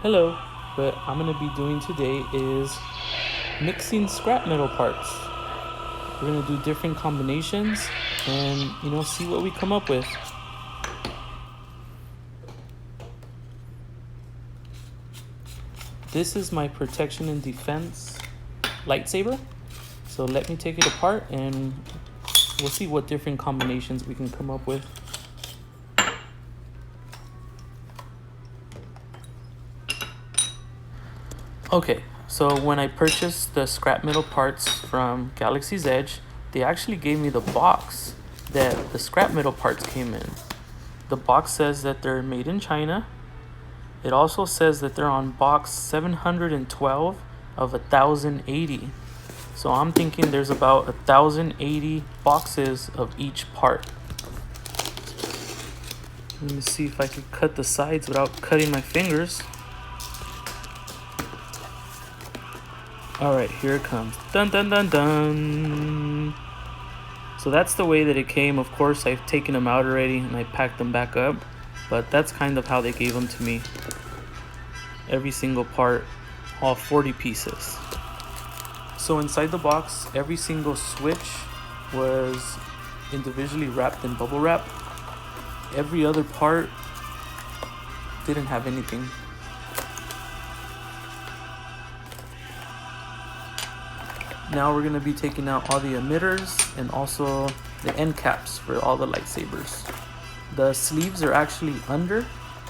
Hello, what I'm going to be doing today is mixing scrap metal parts. We're going to do different combinations and, see what we come up with. This is my protection and defense lightsaber. So let me take it apart and we'll see what different combinations we can come up with. Okay, so when I purchased the scrap metal parts from Galaxy's Edge, they actually gave me the box that the scrap metal parts came in. The box says that they're made in China. It also says that they're on box 712 of 1080. So I'm thinking there's about 1080 boxes of each part. Let me see if I can cut the sides without cutting my fingers. Alright, here it comes. Dun dun dun dun. So that's the way that it came. Of course, I've taken them out already and I packed them back up. But that's kind of how they gave them to me. Every single part, all 40 pieces. So inside the box, every single switch was individually wrapped in bubble wrap. Every other part didn't have anything. Now we're going to be taking out all the emitters and also the end caps for all the lightsabers. The sleeves are actually under,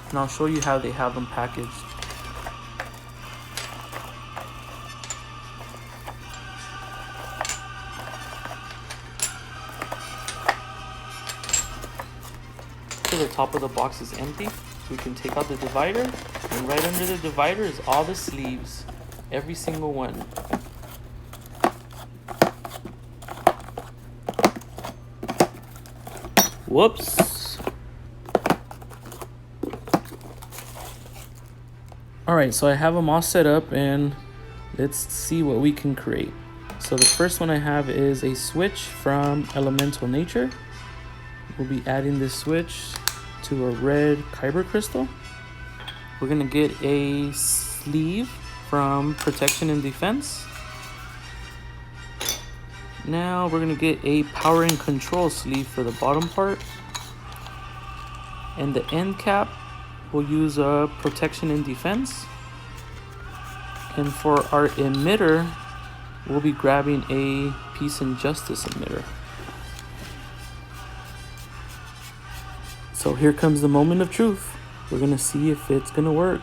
and I'll show you how they have them packaged. So the top of the box is empty. We can take out the divider, and right under the divider is all the sleeves, every single one. Whoops. Alright, so I have them all set up and let's see what we can create. So the first one I have is a switch from Elemental Nature. We'll be adding this switch to a red kyber crystal. We're going to get a sleeve from Protection and Defense. Now we're going to get a power and control sleeve for the bottom part. And the end cap, we'll use a protection and defense. And for our emitter, we'll be grabbing a peace and justice emitter. So here comes the moment of truth. We're going to see if it's going to work.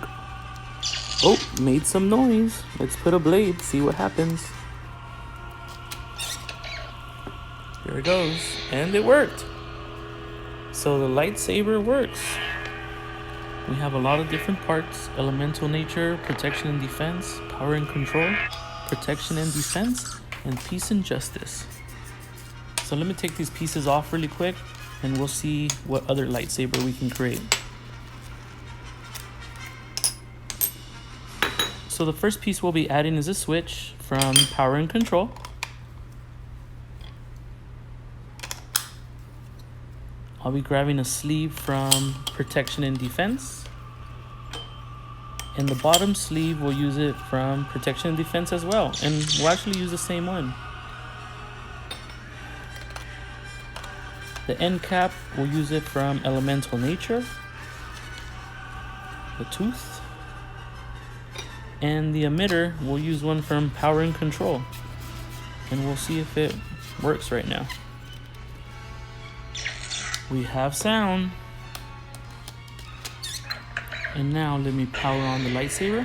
Oh, made some noise. Let's put a blade, see what happens. Here it goes, and it worked. So the lightsaber works. We have a lot of different parts: elemental nature, protection and defense, power and control, protection and defense, and peace and justice. So let me take these pieces off really quick, and we'll see what other lightsaber we can create. So the first piece we'll be adding is a switch from power and control. I'll be grabbing a sleeve from Protection and Defense. And the bottom sleeve, we'll use it from Protection and Defense as well. And we'll actually use the same one. The end cap, we'll use it from Elemental Nature. The tooth. And the emitter, we'll use one from Power and Control. And we'll see if it works right now. We have sound. And now let me power on the lightsaber.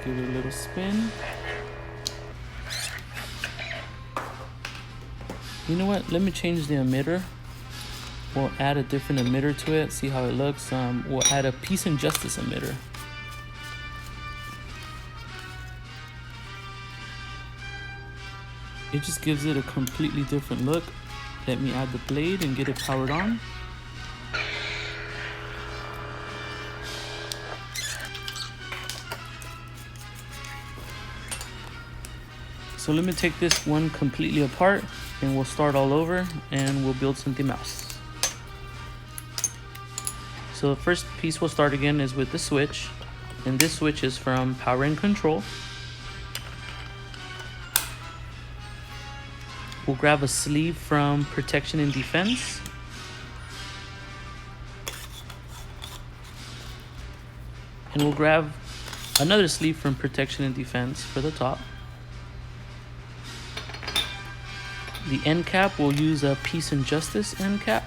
Give it a little spin. You know what? Let me change the emitter. We'll add a different emitter to it, see how it looks. We'll add a peace and justice emitter. It just gives it a completely different look. Let me add the blade and get it powered on. So let me take this one completely apart and we'll start all over and we'll build something else. So the first piece we'll start again is with the switch, and this switch is from Power and Control. We'll grab a sleeve from Protection and Defense. And we'll grab another sleeve from Protection and Defense for the top. The end cap, we'll use a Peace and Justice end cap.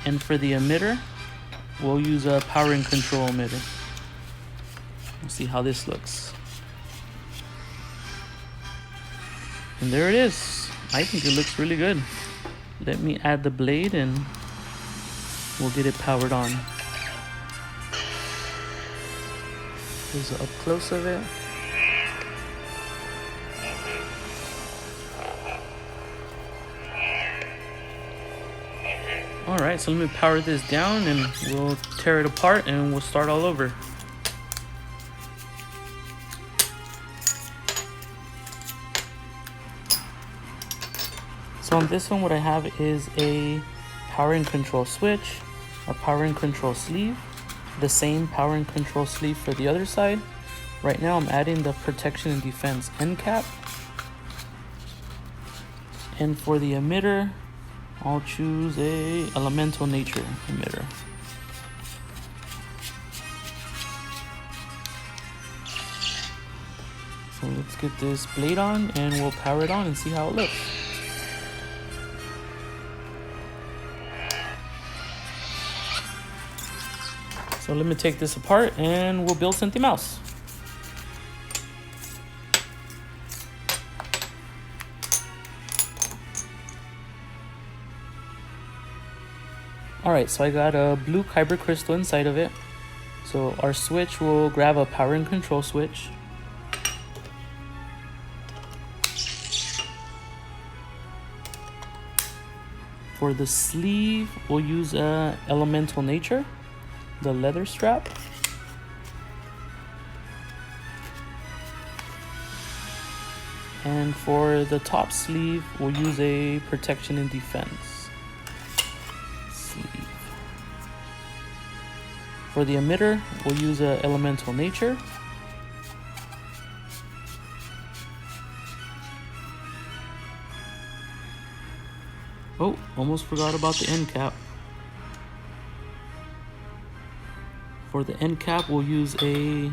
And for the emitter, we'll use a Power and Control emitter. We'll see how this looks. And there it is. I think it looks really good. Let me add the blade and we'll get it powered on. Here's an up close of it. Alright, so let me power this down and we'll tear it apart and we'll start all over. So on this one, what I have is a Power and Control switch, a Power and Control sleeve, the same Power and Control sleeve for the other side. Right now I'm adding the Protection and Defense end cap. And for the emitter, I'll choose a Elemental Nature emitter. So let's get this blade on and we'll power it on and see how it looks. So let me take this apart and we'll build something else. Alright, so I got a blue kyber crystal inside of it. So our switch will grab a Power and Control switch. For the sleeve, we'll use Elemental Nature, the leather strap. And for the top sleeve, we'll use a Protection and Defense sleeve. For the emitter, we'll use a Elemental Nature. Oh, almost forgot about the end cap. For the end cap, we'll use a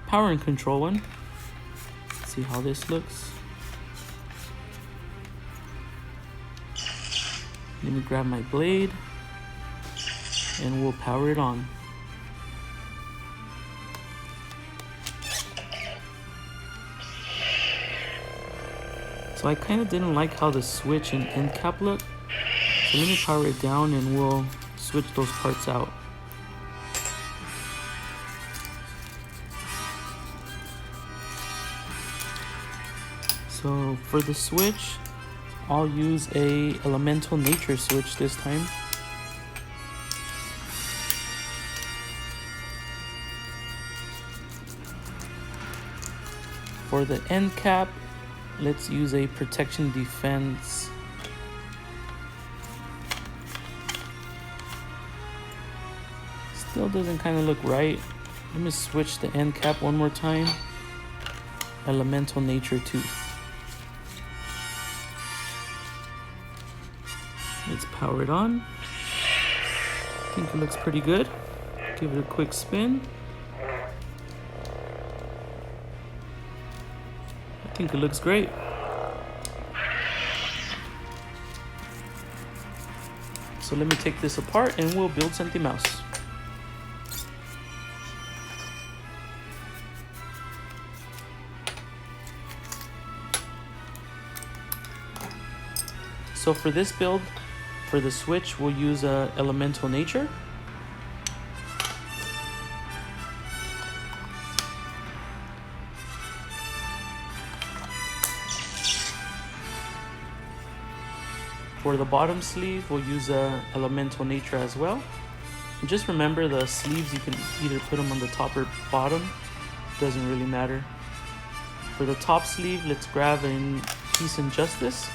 Power and Control one. Let's see how this looks. Let me grab my blade and we'll power it on. So I kind of didn't like how the switch and end cap look. So let me power it down and we'll switch those parts out. So for the switch, I'll use a Elemental Nature switch this time. For the end cap, let's use a Protection Defense. Still doesn't kind of look right. Let me switch the end cap one more time. Elemental Nature tooth. Let's power it on. I think it looks pretty good. Give it a quick spin. I think it looks great. So let me take this apart and we'll build something else. So for this build, for the switch, we'll use Elemental Nature. For the bottom sleeve, we'll use Elemental Nature as well. And just remember the sleeves, you can either put them on the top or bottom. Doesn't really matter. For the top sleeve, let's grab in Peace and Justice.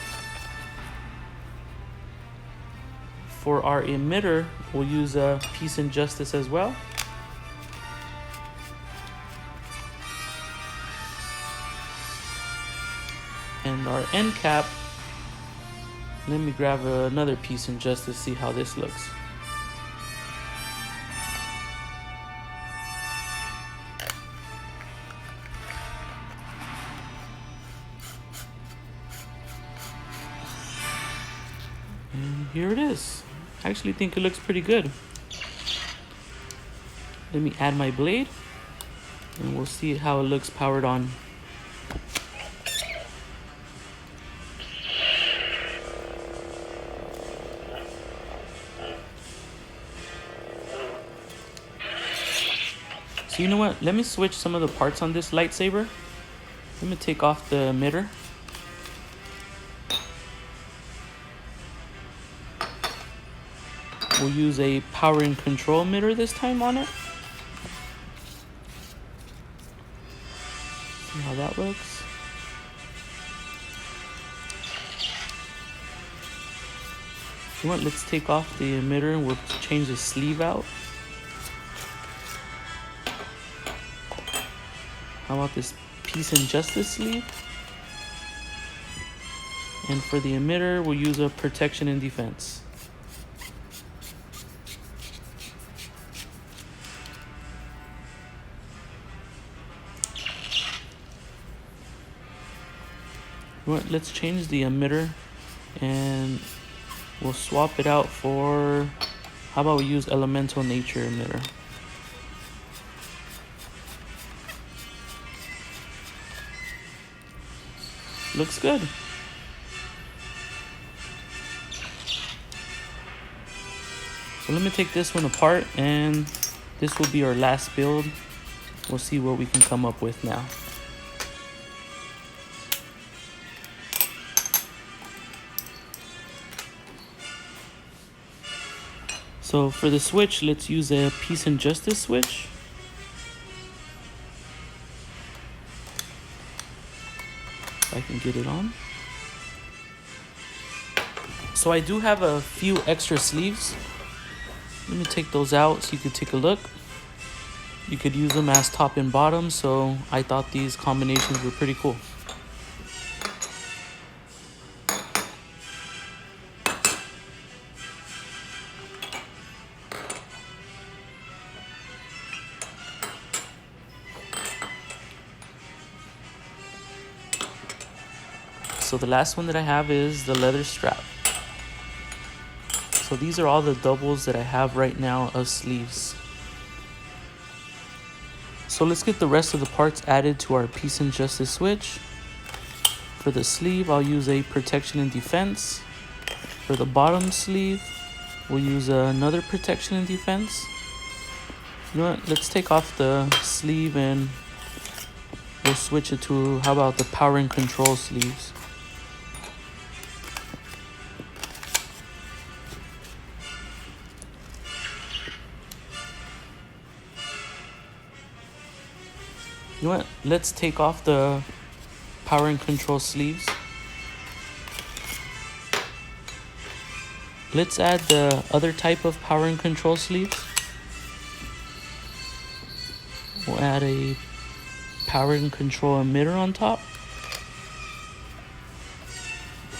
For our emitter, we'll use a Peace and Justice as well. And our end cap, let me grab another Peace and Justice, see how this looks. And here it is. I actually think it looks pretty good. Let me add my blade and we'll see how it looks powered on. So you know what? Let me switch some of the parts on this lightsaber. Let me take off the emitter. We'll use a power and control emitter this time on it. See how that looks. You know what? Let's take off the emitter and we'll change the sleeve out. How about this Peace and Justice sleeve? And for the emitter, we'll use a Protection and Defense. You know what? Let's change the emitter and we'll swap it out for, how about we use Elemental Nature emitter? Looks good. So let me take this one apart and this will be our last build. We'll see what we can come up with now. So for the switch, let's use a Peace and Justice switch. If I can get it on. So I do have a few extra sleeves. Let me take those out so you could take a look. You could use them as top and bottom, so I thought these combinations were pretty cool. So the last one that I have is the leather strap. So these are all the doubles that I have right now of sleeves. So let's get the rest of the parts added to our Peace and Justice switch. For the sleeve, I'll use a Protection and Defense. For the bottom sleeve, we'll use another Protection and Defense. You know what? Let's take off the sleeve and we'll switch it to, how about the Power and Control sleeves. You know what? Let's take off the Power and Control sleeves. Let's add the other type of Power and Control sleeves. We'll add a Power and Control emitter on top.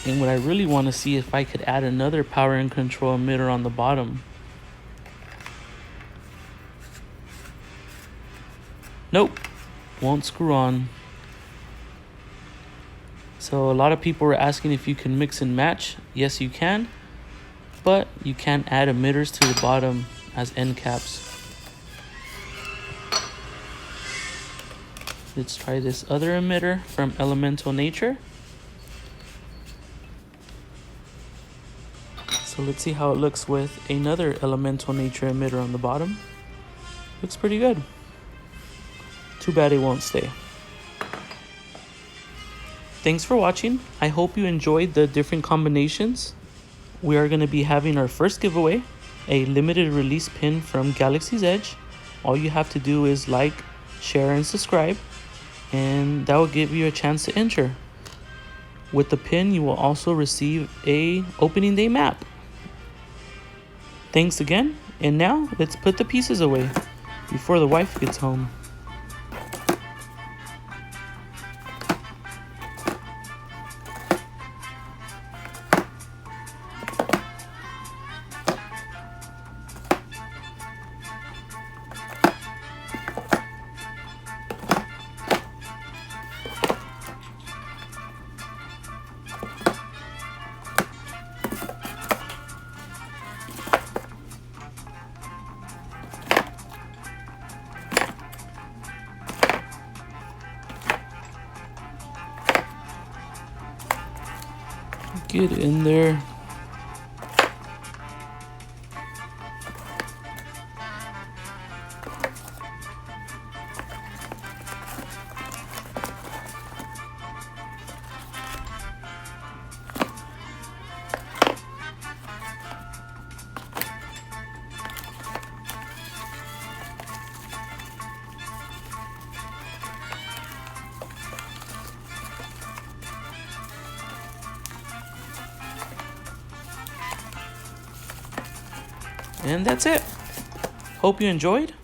And what I really want to see if I could add another Power and Control emitter on the bottom. Nope. Won't screw on. So a lot of people were asking if you can mix and match. Yes, you can, but you can't add emitters to the bottom as end caps. Let's try this other emitter from Elemental Nature. So let's see how it looks with another Elemental Nature emitter on the bottom. Looks pretty good. Too bad it won't stay. Thanks for watching. I hope you enjoyed the different combinations. We are going to be having our first giveaway, a limited release pin from Galaxy's Edge. All you have to do is like, share, and subscribe, and that will give you a chance to enter. With the pin, you will also receive a opening day map. Thanks again, and now let's put the pieces away before the wife gets home. Get in there. And that's it. Hope you enjoyed.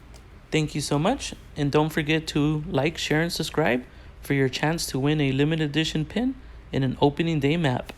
Thank you so much. And don't forget to like, share, and subscribe for your chance to win a limited edition pin in an opening day map.